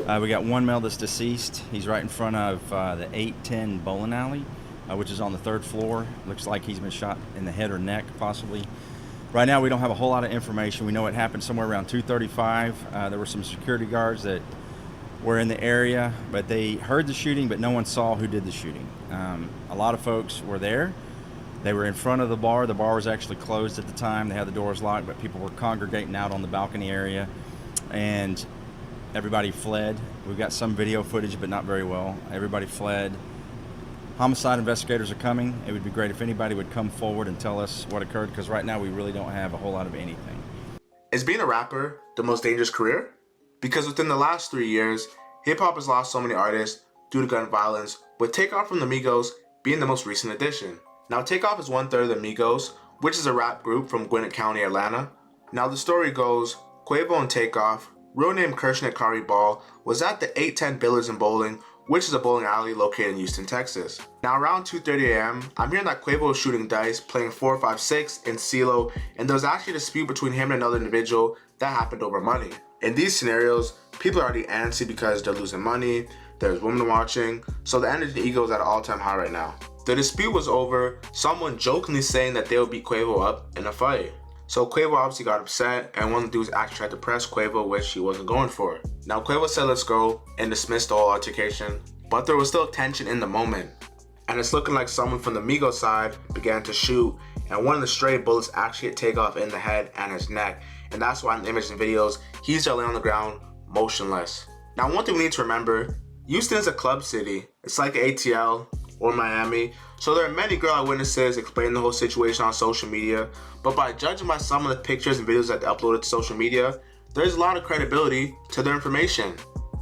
We got one male that's deceased. He's right in front of the 810 bowling alley, which is on the 3rd floor. Looks like he's been shot in the head or neck, possibly. Right now, we don't have a whole lot of information. We know it happened somewhere around 2:35. There were some security guards that were in the area, but they heard the shooting, but no one saw who did the shooting. A lot of folks were there. They were in front of the bar. The bar was actually closed at the time. They had the doors locked, but people were congregating out on the balcony area, and everybody fled. We've got some video footage, but not very well. Everybody fled. Homicide investigators are coming. It would be great if anybody would come forward and tell us what occurred, because right now we really don't have a whole lot of anything. Is being a rapper the most dangerous career? Because within the last 3 years, hip-hop has lost so many artists due to gun violence, with Takeoff from the Migos being the most recent addition. Now, Takeoff is 1/3 of the Migos, which is a rap group from Gwinnett County, Atlanta. Now, the story goes, Quavo and Takeoff, real name Kershnet Kari Ball, was at the 810 Billiards and Bowling, which is a bowling alley located in Houston, Texas. Now, around 2:30 a.m., I'm hearing that Quavo was shooting dice, playing 4-5-6 in CeeLo, and there was actually a dispute between him and another individual that happened over money. In these scenarios, people are already antsy because they're losing money, there's women watching, so the energy ego is at an all-time high right now. The dispute was over someone jokingly saying that they would beat Quavo up in a fight. So Quavo obviously got upset, and one of the dudes actually tried to press Quavo, which he wasn't going for. Now Quavo said let's go and dismissed the whole altercation, but there was still tension in the moment. And it's looking like someone from the Migos side began to shoot, and one of the stray bullets actually hit Takeoff in the head and his neck. And that's why in the images and videos, he's just laying on the ground, motionless. Now one thing we need to remember, Houston is a club city. It's like ATL or Miami, so there are many girl eyewitnesses explaining the whole situation on social media, but by judging by some of the pictures and videos that they uploaded to social media, there's a lot of credibility to their information.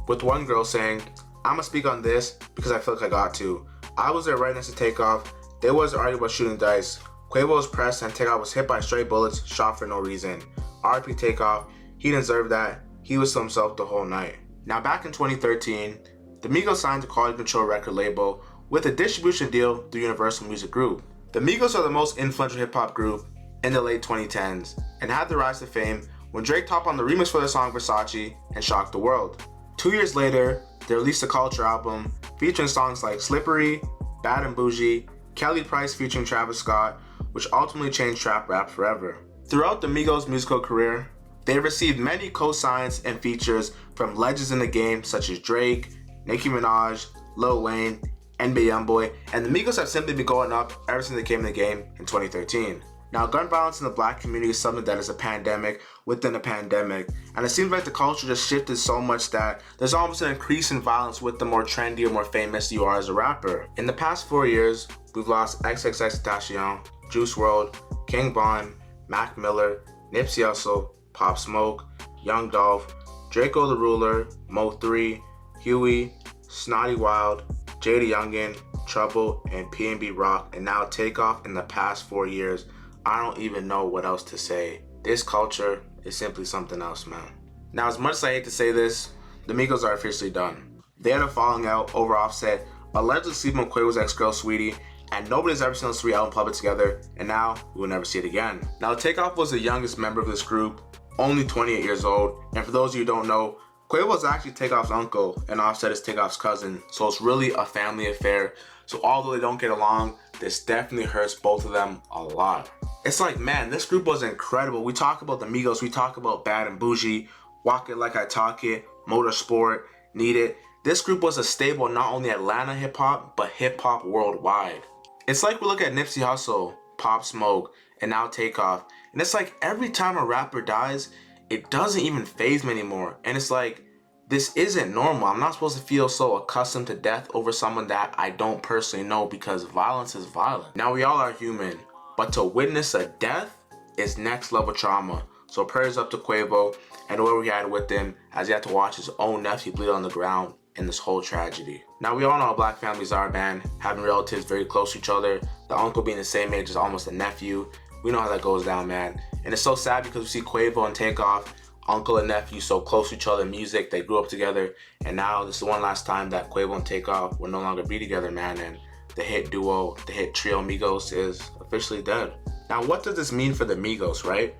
With one girl saying, I'ma speak on this because I feel like I got to. I was there right next to Takeoff. They wasn't arguing about shooting dice. Quavo was pressed and Takeoff was hit by stray bullets, shot for no reason. RIP Takeoff, he deserved that. He was to himself the whole night. Now back in 2013, the Migos signed to Quality Control record label with a distribution deal through Universal Music Group. The Migos are the most influential hip-hop group in the late 2010s and had their rise to fame when Drake topped on the remix for their song Versace and shocked the world. 2 years later, they released a Culture album featuring songs like Slippery, Bad and Bougie, Kelly Price featuring Travis Scott, which ultimately changed trap rap forever. Throughout the Migos' musical career, they received many co-signs and features from legends in the game such as Drake, Nicki Minaj, Lil Wayne, NBA YoungBoy, and the Migos have simply been going up ever since they came in the game in 2013. Now, gun violence in the black community is something that is a pandemic within a pandemic, and it seems like the culture just shifted so much that there's almost an increase in violence with the more trendy or more famous you are as a rapper. In the past 4 years, we've lost XXXTentacion, Juice WRLD, King Von, Mac Miller, Nipsey Hussle, Pop Smoke, Young Dolph, Draco the Ruler, Mo3, Huey, Snotty Wild, Jada Youngin, Trouble, and PNB Rock, and now Takeoff in the past 4 years. I don't even know what else to say. This culture is simply something else, man. Now, as much as I hate to say this, the Migos are officially done. They had a falling out over Offset, allegedly sleeping with Quavo's ex-girl Sweetie, and nobody's ever seen those three out in public together, and now we will never see it again. Now, Takeoff was the youngest member of this group, only 28 years old, and for those of you who don't know, Quavo is actually Takeoff's uncle, and Offset is Takeoff's cousin, so it's really a family affair. So although they don't get along, this definitely hurts both of them a lot. It's like, man, this group was incredible. We talk about the Migos, we talk about Bad and Bougie, Walk It Like I Talk It, Motorsport, Need It. This group was a staple not only Atlanta hip-hop, but hip-hop worldwide. It's like we look at Nipsey Hussle, Pop Smoke, and now Takeoff, and it's like every time a rapper dies, it doesn't even faze me anymore. And it's like, this isn't normal. I'm not supposed to feel so accustomed to death over someone that I don't personally know, because violence is violent. Now, we all are human, but to witness a death is next level trauma. So prayers up to Quavo and whoever he had with him as he had to watch his own nephew bleed on the ground in this whole tragedy. Now, we all know how black families are, man. Having relatives very close to each other, the uncle being the same age as almost a nephew. We know how that goes down, man. And it's so sad because we see Quavo and Takeoff, uncle and nephew, so close to each other in music. They grew up together, and now this is one last time that Quavo and Takeoff will no longer be together, man. And the hit duo, the hit trio Migos is officially dead. Now, what does this mean for the Migos, right?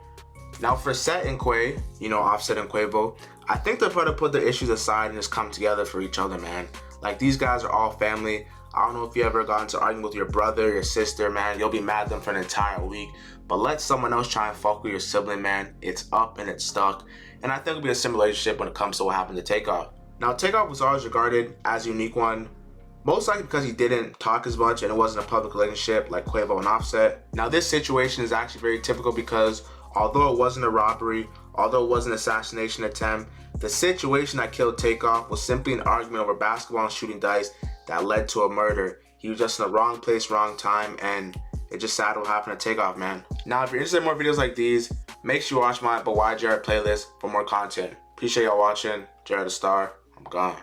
Now, for Set and Quay, Offset and Quavo, I think they're trying to put their issues aside and just come together for each other, man. Like, these guys are all family. I don't know if you ever got into arguing with your brother, your sister, man. You'll be mad at them for an entire week. But let someone else try and fuck with your sibling, man. It's up and it's stuck. And I think it'll be a similar relationship when it comes to what happened to Takeoff. Now, Takeoff was always regarded as a unique one, most likely because he didn't talk as much and it wasn't a public relationship like Quavo and Offset. Now, this situation is actually very typical because although it wasn't a robbery, although it was an assassination attempt, the situation that killed Takeoff was simply an argument over basketball and shooting dice that led to a murder. He was just in the wrong place, wrong time, and it's just sad what happened to Takeoff, man. Now, if you're interested in more videos like these, make sure you watch my But Why Jared playlist for more content. Appreciate y'all watching. Jared the Star. I'm gone.